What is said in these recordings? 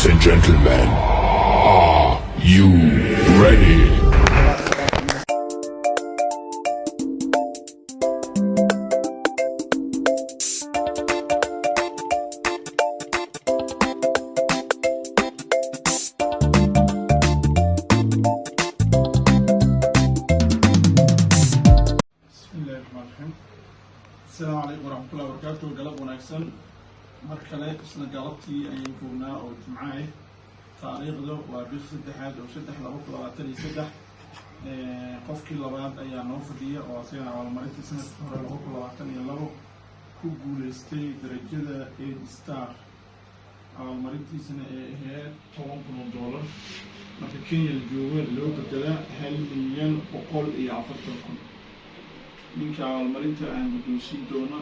Ladies and gentlemen, are you ready? السلام عليكم ورحمة الله وبركاته. قلب ونكسن مركلة إسنا قلبتي أيام كونا أو جمعة تاريخ ذو وبيخ سدح هذا وسدح لبوك لباتني سدح قفكي لبات أيام نوفدية وأصير على مريت سنة كهر لبوك لباتني لبو كوجولستي درجة إيد ستار على مريت سنة هي $10,000 مركين الجوال لو بدلا هل مليون وقول يعفتكم ninka abaalmarinta aan guddoonsiin doono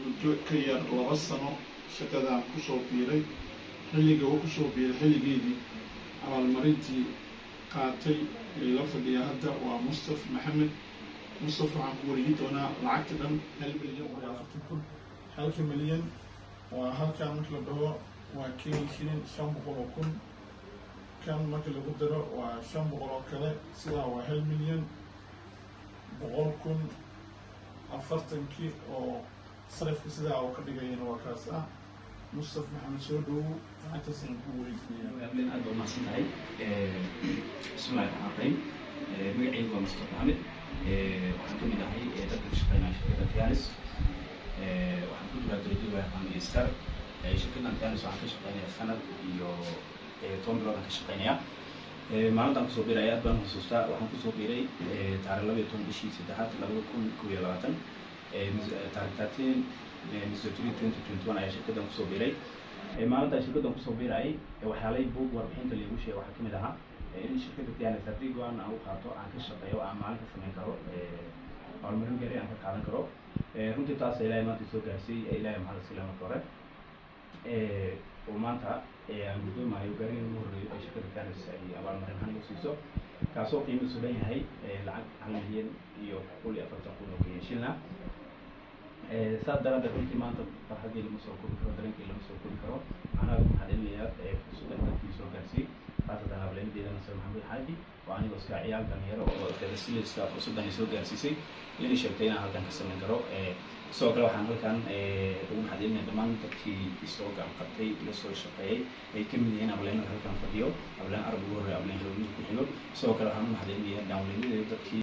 muddo ka yar 2 sano shaqadaan kusoo biiray xilliga uu kusoo biiray xilligeedii abaalmarintii qaatay la fadhiya hadda waa Mustafa Maxamed. Mustafa waxaan ku wareegi doonaa lacagta dhan 1 milyan oo $40,000. 1 milyan waa halkaan marka la dhaho waa shilin 500,000 kan marka lagu daro waa 500 oo kale sidaa waa 1 milyan 100,000 afartankii oo sarifka sidaa oo ka dhigayna waa kaas ah. Mustafa Maxamed soo dhowow lacagtaasaan ku wareejinayaa. aad baa umahadsantahay. bismillahi raxmaan raxiim. magacaygu waa Mustafa Maxamed. waxaan ka mid ahay dadka ka shaqeynaya shirkadda Tianis. waxaan ku jiraa darajada yaqaan star. shirkaddan Tianis waxaan ka shaqeynayaa sanad iyo 10 bilood aan ka shaqeynayaa. maalintaan kusoo biiray aad baan xusuustaa. waxaan kusoo biiray taariikh 12 bishii 3aad 2021 taariikh 2021 ayaa shirkaddan kusoo biiray. maalintaan shirkaddan kusoo biiray waxyaalay buug warbixinta lagu sheegay waxaa ka mid ahaa in shirkadda Tianis haddii go-aan aan u qaato aan ka shaqeeyo aan maalin ka samayn karo abaalmarin gaari aan ka qaadan karo. runtii taas ilaahay maanta soo gaarsiiyey. ilaahay maxaa la siilaa marka hore oo maanta aan guddoomayo gaariga ugu horreeyo ay shirkadda Tianis ay abaalmarin ahaan igu siiso kaasoo qiimihiisu dhan yahay lacag 1 milyan iyo 140,000 oo Kenyan shilin ah. saas daraaddeed runtii maanta farxaddii lama soo koobi karo, dareenkii lama soo koobi karo. anaa ugu mahadcelinayaa fursaddan dadkii soo gaarsiiyey khaasatan abaalmarinteeda Nasir Maxamed Xaaji oo anigoo iska ciyaal dhalinyaro oo telesiilista fursaddan ay soo gaarsiisay ina sheegtay inaan halkan ka samayn karo. sidoo kale waxaan halkan ugu mahadcelinayaa dhammaan dadkii isoo gacan qabtay ila soo shaqeeyay ay ka mid yihiin abaalmarinada halkan fadhiyo abaalan arab ugu horreeya abaalan halooyin ku xigo. sidoo kale waxaan u mahadcelinayaa downloadyadeeda dadkii